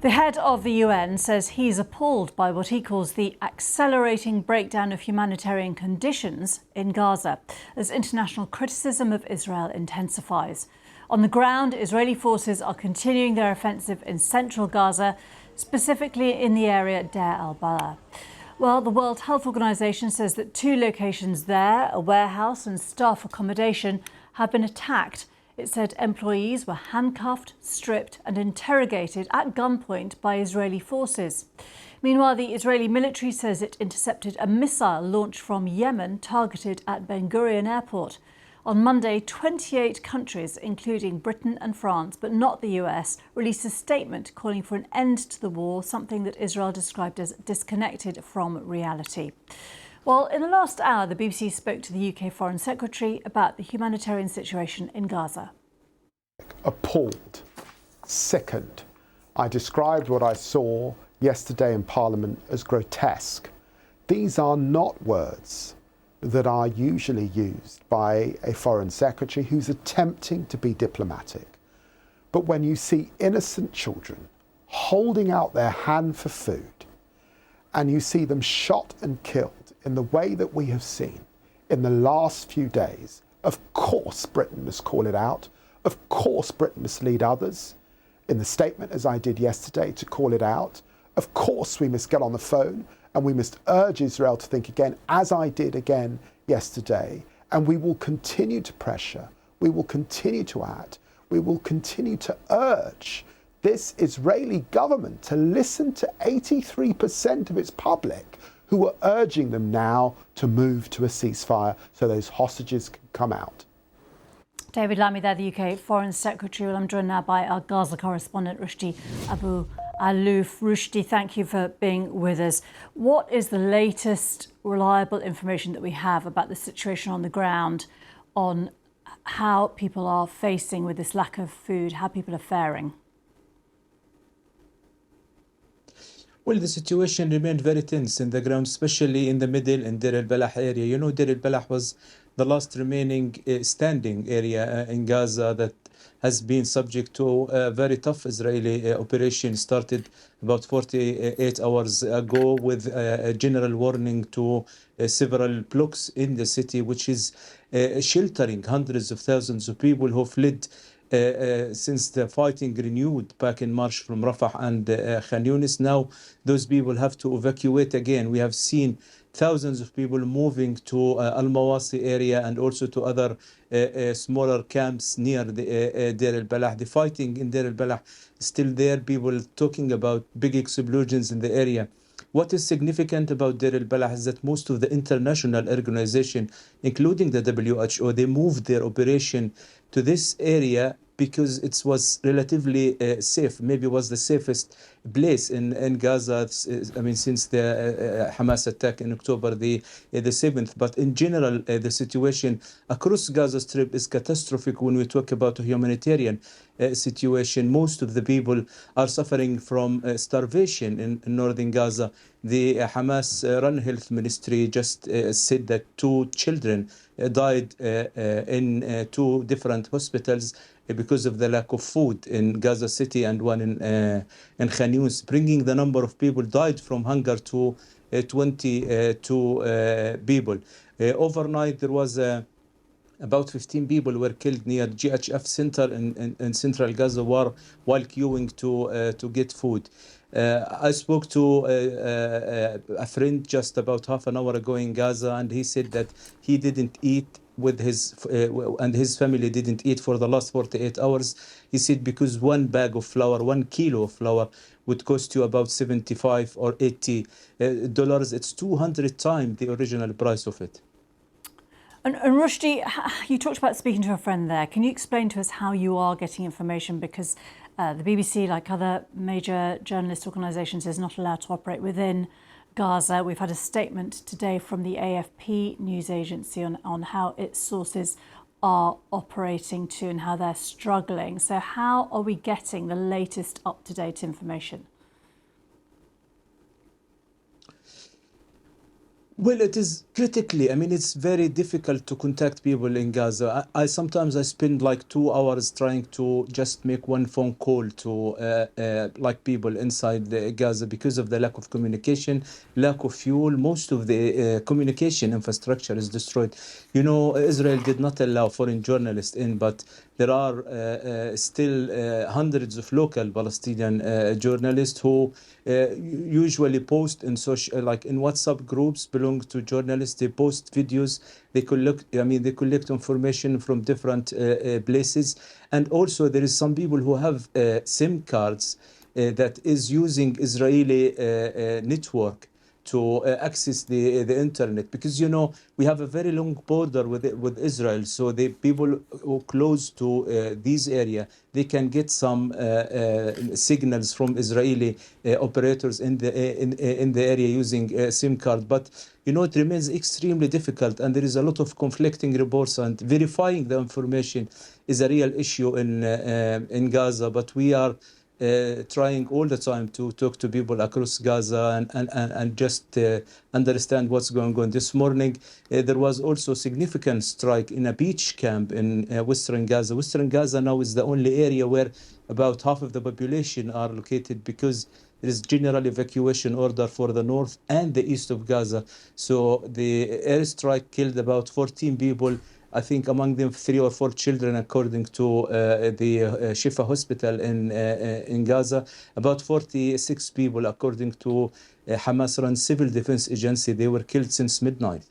The head of the UN says he's appalled by what he calls the accelerating breakdown of humanitarian conditions in Gaza as international criticism of Israel intensifies. On the ground, Israeli forces are continuing their offensive in central Gaza, specifically in the area Deir al-Balah. Well, the World Health Organization says that 2 locations there, a warehouse and staff accommodation, have been attacked. It said employees were handcuffed, stripped and interrogated at gunpoint by Israeli forces. Meanwhile, the Israeli military says it intercepted a missile launched from Yemen targeted at Ben Gurion Airport. On Monday, 28 countries, including Britain and France, but not the US, released a statement calling for an end to the war, something that Israel described as disconnected from reality. Well, in the last hour, the BBC spoke to the UK Foreign Secretary about the humanitarian situation in Gaza. Appalled, sickened. I described what I saw yesterday in Parliament as grotesque. These are not words that are usually used by a Foreign Secretary who's attempting to be diplomatic. But when you see innocent children holding out their hand for food and you see them shot and killed in the way that we have seen in the last few days, of course Britain must call it out. Of course Britain must lead others in the statement, as I did yesterday, to call it out. Of course we must get on the phone and we must urge Israel to think again, as I did again yesterday. And we will continue to pressure. We will continue to add. We will continue to urge this Israeli government to listen to 83% of its public who are urging them now to move to a ceasefire so those hostages can come out. David Lammy there, the UK Foreign Secretary. Well, I'm joined now by our Gaza correspondent, Rushdie Abu Alouf. Rushdie, thank you for being with us. What is the latest reliable information that we have about the situation on the ground, on how people are facing with this lack of food, how people are faring? Well, the situation remained very tense in the ground, especially in the middle in Deir al-Balah area. You know, Deir al-Balah was the last remaining standing area in Gaza that has been subject to a very tough Israeli operation started about 48 hours ago with a general warning to several blocks in the city, which is sheltering hundreds of thousands of people who fled since the fighting renewed back in March from Rafah and Khan Yunis. Now those people have to evacuate again. We have seen thousands of people moving to Al-Mawasi area and also to other smaller camps near the Deir al-Balah. The fighting in Deir al-Balah is still there. People talking about big explosions in the area. What is significant about Deir al-Balah is that most of the international organizations, including the WHO, they moved their operation to this area because it was relatively safe. Maybe it was the safest place in Gaza. I mean, since the Hamas attack in October the 7th. But in general, the situation across Gaza Strip is catastrophic when we talk about a humanitarian situation. Most of the people are suffering from starvation in northern Gaza. The Hamas-run health ministry just said that 2 children died in 2 different hospitals because of the lack of food in Gaza City and one in Khan Yunis, bringing the number of people died from hunger to 22 people. Overnight, there was about 15 people were killed near GHF center in central Gaza while queuing to get food. I spoke to a friend just about half an hour ago in Gaza, and he said that he didn't eat with his and his family didn't eat for the last 48 hours. He said because 1 bag of flour, 1 kilo of flour would cost you about $75 or $80. It's 200 times the original price of it. And Rushdie, you talked about speaking to a friend there. Can you explain to us how you are getting information? Because the BBC, like other major journalist organisations, is not allowed to operate within Gaza. We've had a statement today from the AFP news agency on how its sources are operating too and how they're struggling. So how are we getting the latest up-to-date information? Well, it is critically. I mean, it's very difficult to contact people in Gaza. I sometimes I spend like 2 hours trying to just make one phone call to like people inside Gaza because of the lack of communication, lack of fuel. Most of the communication infrastructure is destroyed. You know, Israel did not allow foreign journalists in, but there are still hundreds of local Palestinian journalists who usually post in social, like in WhatsApp groups belong to journalists. They post videos. They collect information from different places, and also there is some people who have SIM cards that is using Israeli network to access the internet, because you know we have a very long border with Israel, so the people who close to these area, they can get some signals from Israeli operators in the area using SIM card. But you know it remains extremely difficult, and there is a lot of conflicting reports, and verifying the information is a real issue in Gaza. But we are trying all the time to talk to people across Gaza and just understand what's going on. This morning, there was also significant strike in a beach camp in Western Gaza. Western Gaza now is the only area where about half of the population are located, because there is general evacuation order for the north and the east of Gaza. So the airstrike killed about 14 people. I think among them 3 or 4 children, according to the Shifa hospital in Gaza. About 46 people, according to Hamas-run civil defense agency. They were killed since midnight.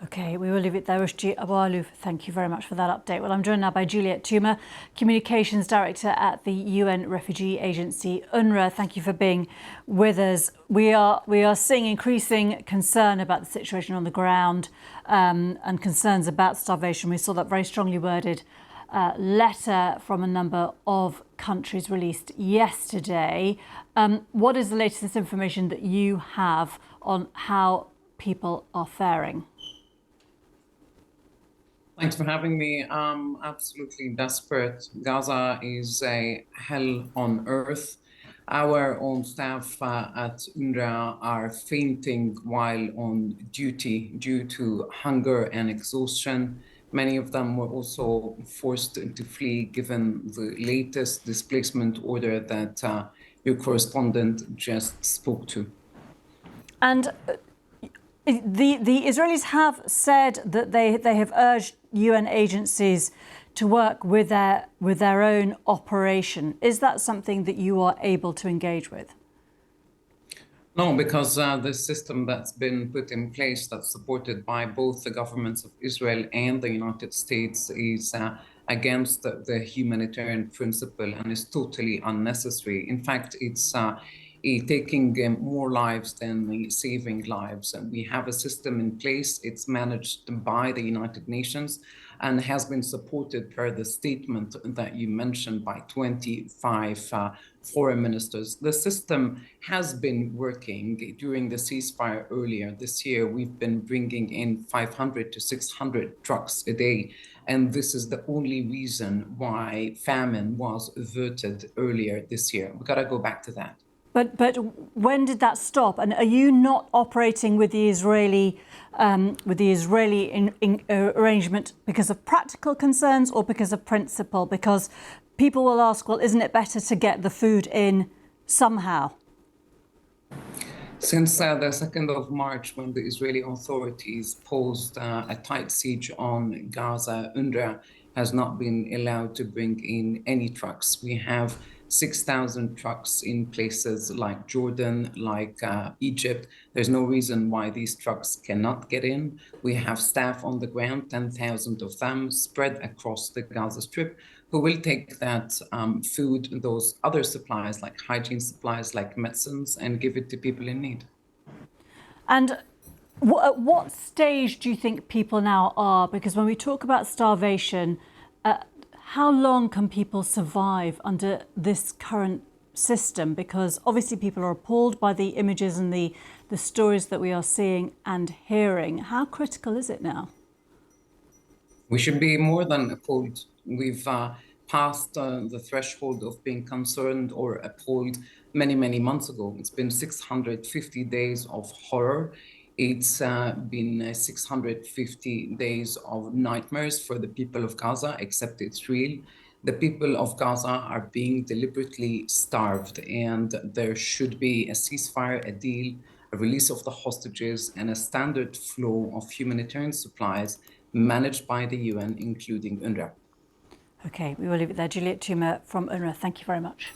OK, we will leave it there. Rushdi Abu-Aluf, thank you very much for that update. Well, I'm joined now by Juliet Tuma, Communications Director at the UN Refugee Agency, UNRWA. Thank you for being with us. We are seeing increasing concern about the situation on the ground and concerns about starvation. We saw that very strongly worded letter from a number of countries released yesterday. What is the latest information that you have on how people are faring? Thanks for having me. I'm absolutely desperate. Gaza is a hell on earth. Our own staff at UNRWA are fainting while on duty due to hunger and exhaustion. Many of them were also forced to flee given the latest displacement order that your correspondent just spoke to. And the Israelis have said that they have urged UN agencies to work with their own operation. Is that something that you are able to engage with? No, because the system that's been put in place, that's supported by both the governments of Israel and the United States, is against the humanitarian principle and is totally unnecessary. In fact, it's taking more lives than saving lives. And we have a system in place. It's managed by the United Nations and has been supported per the statement that you mentioned by 25 foreign ministers. The system has been working. During the ceasefire earlier this year, we've been bringing in 500 to 600 trucks a day. And this is the only reason why famine was averted earlier this year. We've got to go back to that. But when did that stop? And are you not operating with the Israeli arrangement because of practical concerns or because of principle? Because people will ask, well, isn't it better to get the food in somehow? Since the 2nd of March, when the Israeli authorities posed a tight siege on Gaza, UNRWA has not been allowed to bring in any trucks. We have 6,000 trucks in places like Jordan, like Egypt. There's no reason why these trucks cannot get in. We have staff on the ground, 10,000 of them spread across the Gaza Strip, who will take that food, those other supplies like hygiene supplies, like medicines, and give it to people in need. And at what stage do you think people now are? Because when we talk about starvation, how long can people survive under this current system? Because obviously people are appalled by the images and the stories that we are seeing and hearing. How critical is it now? We should be more than appalled. We've passed the threshold of being concerned or appalled many, many months ago. It's been 650 days of horror. It's been 650 days of nightmares for the people of Gaza, except it's real. The people of Gaza are being deliberately starved, and there should be a ceasefire, a deal, a release of the hostages, and a standard flow of humanitarian supplies managed by the UN, including UNRWA. OK, we will leave it there. Juliet Tuma from UNRWA, thank you very much.